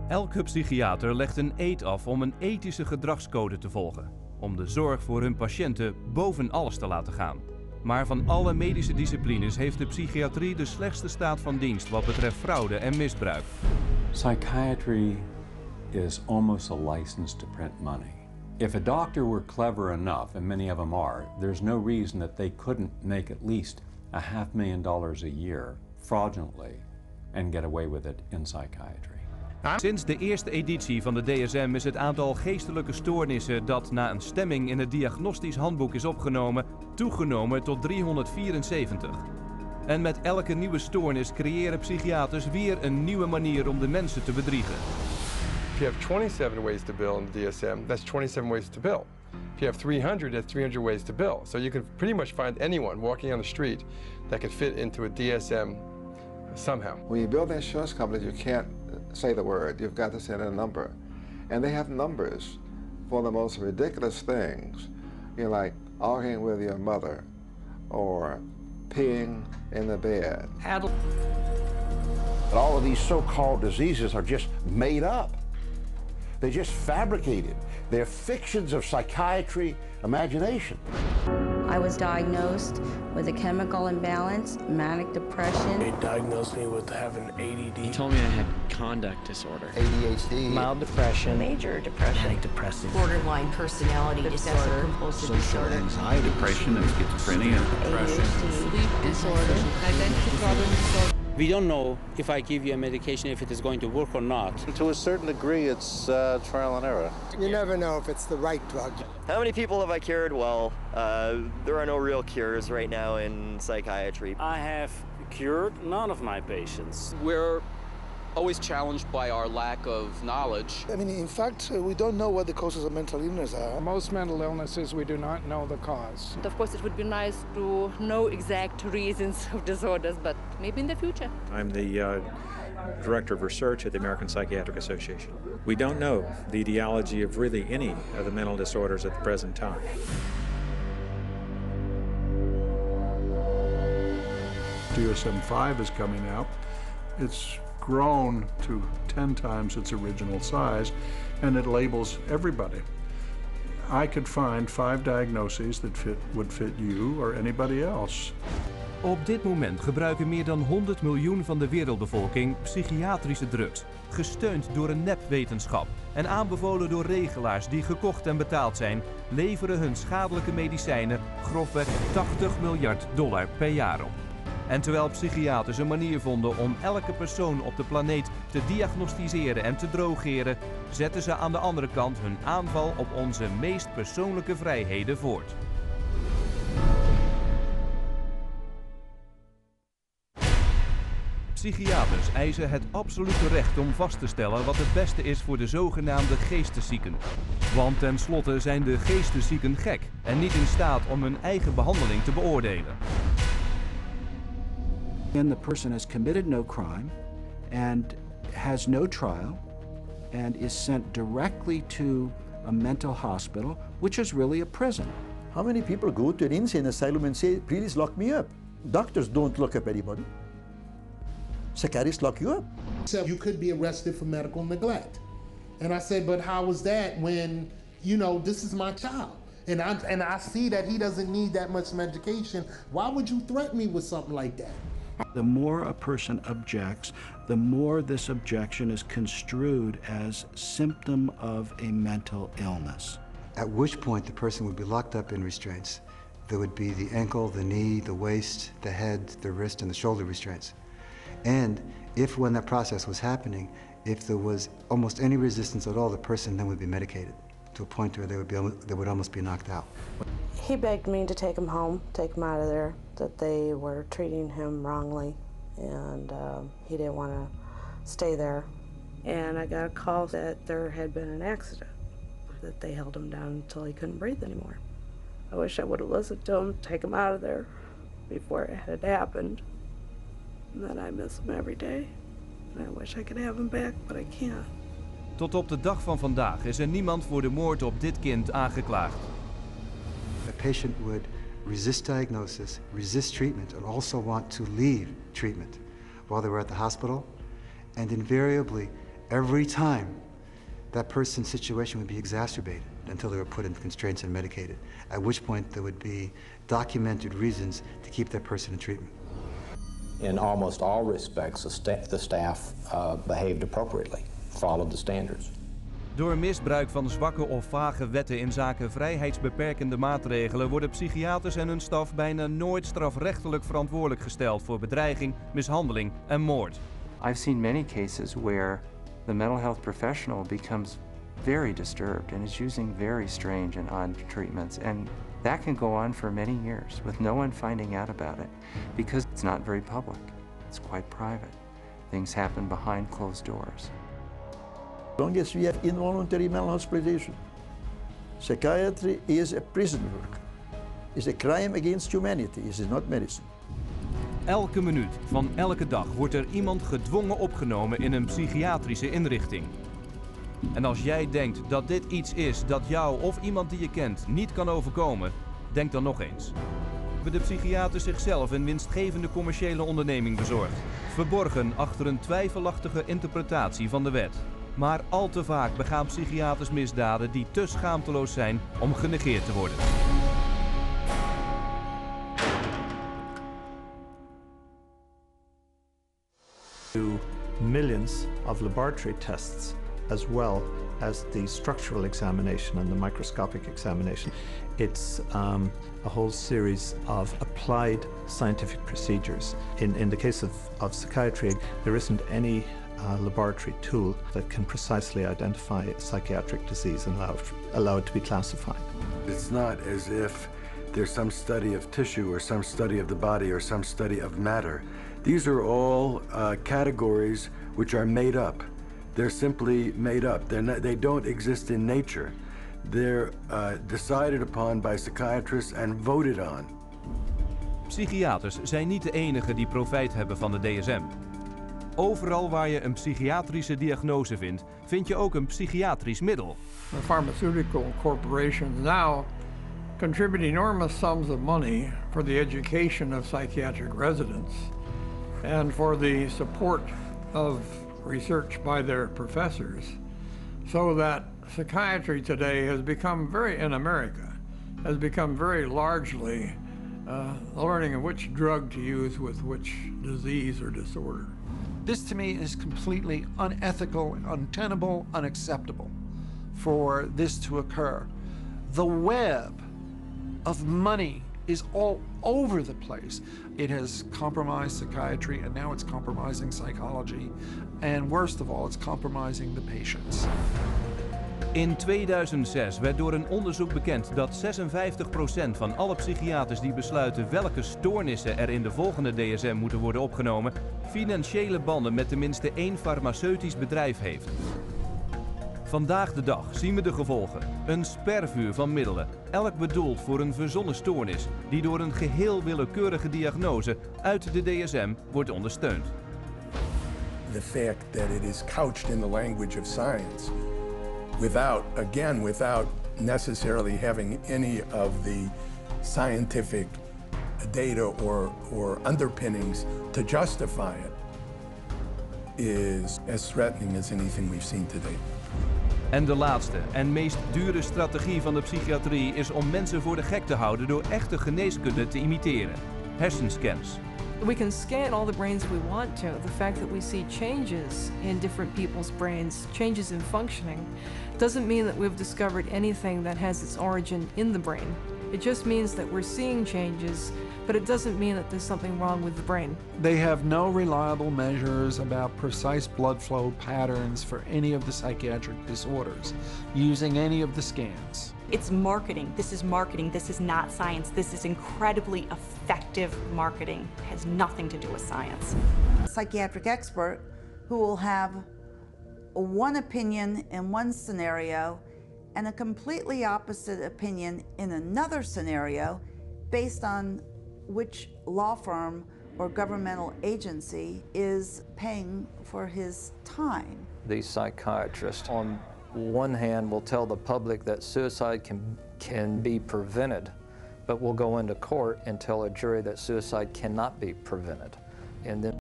Elke psychiater legt een eed af om een ethische gedragscode te volgen, om de zorg voor hun patiënten boven alles te laten gaan. Maar van alle medische disciplines heeft de psychiatrie de slechtste staat van dienst wat betreft fraude en misbruik. Psychiatry is almost a license to print money. If a doctor were clever enough, and many of them are, there's no reason that they couldn't make at least $500,000 a year fraudulently and get away with it in psychiatry. Sinds de eerste editie van de DSM is het aantal geestelijke stoornissen dat na een stemming in het diagnostisch handboek is opgenomen, toegenomen tot 374. En met elke nieuwe stoornis creëren psychiaters weer een nieuwe manier om de mensen te bedriegen. If you have 27 ways to bill in the DSM, that's 27 ways to bill. If you have 300, that's 300 ways to bill. So you can pretty much find anyone walking on the street that could fit into a DSM somehow. When you build insurance companies, you can't say the word. You've got to send in a number. And they have numbers for the most ridiculous things. You know, like arguing with your mother or peeing in the bed. All of these so-called diseases are just made up. They're just fabricated. They're fictions of psychiatry imagination. I was diagnosed with a chemical imbalance, manic depression. They diagnosed me with having ADD. He told me I had conduct disorder. ADHD. Mild depression. Major depression. Manic depressive. Borderline personality disorder. Compulsive disorder. Anxiety. Depression and schizophrenia. Depression. Sleep disorder. Identity problem disorder. We don't know if I give you a medication if it is going to work or not. To a certain degree, it's trial and error. You never know if it's the right drug. How many people have I cured? Well, there are no real cures right now in psychiatry. I have cured none of my patients. We're always challenged by our lack of knowledge. I mean, in fact, we don't know what the causes of mental illness are. Most mental illnesses, we do not know the cause. Of course, it would be nice to know exact reasons of disorders, but maybe in the future. I'm the Director of Research at the American Psychiatric Association. We don't know the etiology of really any of the mental disorders at the present time. DSM-5 is coming out. It's grown to 10 times its original size, and it labels everybody. I could find 5 diagnoses that would fit you or anybody else. Op dit moment gebruiken meer dan 100 miljoen van de wereldbevolking psychiatrische drugs, gesteund door een nepwetenschap en aanbevolen door regelaars die gekocht en betaald zijn, leveren hun schadelijke medicijnen grofweg $80 miljard per jaar op. En terwijl psychiaters een manier vonden om elke persoon op de planeet te diagnosticeren en te drogeren, zetten ze aan de andere kant hun aanval op onze meest persoonlijke vrijheden voort. Psychiaters eisen het absolute recht om vast te stellen wat het beste is voor de zogenaamde geesteszieken. Want tenslotte zijn de geesteszieken gek en niet in staat om hun eigen behandeling te beoordelen. And the person has committed no crime and has no trial and is sent directly to a mental hospital, which is really a prison. How many people go to an insane asylum and say, please lock me up? Doctors don't lock up anybody. Psychiatrists lock you up. So you could be arrested for medical neglect. And I said, but how was that when, you know, this is my child? And I see that he doesn't need that much medication. Why would you threaten me with something like that? The more a person objects, the more this objection is construed as symptom of a mental illness. At which point the person would be locked up in restraints. There would be the ankle, the knee, the waist, the head, the wrist, and the shoulder restraints. And if when that process was happening, if there was almost any resistance at all, the person then would be medicated to a point where they would almost be knocked out. He begged me to take him home, take him out of there, that they were treating him wrongly, and he didn't want to stay there. And I got a call that there had been an accident, that they held him down until he couldn't breathe anymore. I wish I would have listened to him, take him out of there before it had happened. And then I miss him every day. And I wish I could have him back, but I can't. Tot op de dag van vandaag is er niemand voor de moord op dit kind aangeklaagd. A patient would resist diagnosis, resist treatment, and also want to leave treatment while they were at the hospital. And invariably, Every time, that person's situation would be exacerbated until they were put in constraints and medicated, at which point there would be documented reasons to keep that person in treatment. In almost all respects, the staff behaved appropriately, followed the standards. Door misbruik van zwakke of vage wetten in zaken vrijheidsbeperkende maatregelen worden psychiaters en hun staf bijna nooit strafrechtelijk verantwoordelijk gesteld voor bedreiging, mishandeling en moord. I've seen many cases where the mental health professional becomes very disturbed and is using very strange and odd treatments, and that can go on for many years with no one finding out about it because it's not very public. It's quite private. Things happen behind closed doors. As long as we have involuntary mental hospitalization, psychiatry is a prison work. It's a crime against humanity. It is not medicine. Elke minuut van elke dag wordt er iemand gedwongen opgenomen in een psychiatrische inrichting. En als jij denkt dat dit iets is dat jou of iemand die je kent niet kan overkomen, denk dan nog eens. De psychiater zichzelf een winstgevende commerciële onderneming bezorgd, verborgen achter een twijfelachtige interpretatie van de wet. Maar al te vaak begaan psychiaters misdaden die te schaamteloos zijn om genegeerd te worden. Do millions of laboratory tests as well as the structural examination and the microscopic examination. It's a whole series of applied scientific procedures. In the case of psychiatry, there isn't any laboratory tool that can precisely identify psychiatric disease and allow it to be classified. It's not as if there's some study of tissue or some study of the body or some study of matter. These are all categories which are made up. They're simply made up. They don't exist in nature. They're decided upon by psychiatrists and voted on. Psychiaters zijn niet de enigen die profijt hebben van de DSM. Overal waar je een psychiatrische diagnose vindt, vind je ook een psychiatrisch middel. The pharmaceutical corporations now contribute enormous sums of money for the education of psychiatric residents and for the support of research by their professors, so that psychiatry today has become in America, has become very largely learning of which drug to use with which disease or disorder. This to me is completely unethical, untenable, unacceptable for this to occur. The web of money is all over the place. It has compromised psychiatry, and now it's compromising psychology. And worst of all, it's compromising the patients. In 2006 werd door een onderzoek bekend dat 56% van alle psychiaters die besluiten welke stoornissen er in de volgende DSM moeten worden opgenomen, financiële banden met tenminste één farmaceutisch bedrijf heeft. Vandaag de dag zien we de gevolgen. Een spervuur van middelen, elk bedoeld voor een verzonnen stoornis, die door een geheel willekeurige diagnose uit de DSM wordt ondersteund. The fact that it is couched in the language of science, without necessarily having any of the scientific data or underpinnings to justify it, is as threatening as anything we've seen today. En de laatste en meest dure strategie van de psychiatrie is om mensen voor de gek te houden door echte geneeskunde te imiteren. Hersenscans. We can scan all the brains we want to. The fact that we see changes in different people's brains, changes in functioning, doesn't mean that we've discovered anything that has its origin in the brain. It just means that we're seeing changes, but it doesn't mean that there's something wrong with the brain. They have no reliable measures about precise blood flow patterns for any of the psychiatric disorders using any of the scans. It's marketing. This is marketing. This is not science. This is incredibly effective marketing. It has nothing to do with science. A psychiatric expert who will have one opinion in one scenario and a completely opposite opinion in another scenario based on which law firm or governmental agency is paying for his time. The psychiatrist, on one hand, will tell the public that suicide can be prevented, but will go into court and tell a jury that suicide cannot be prevented. And then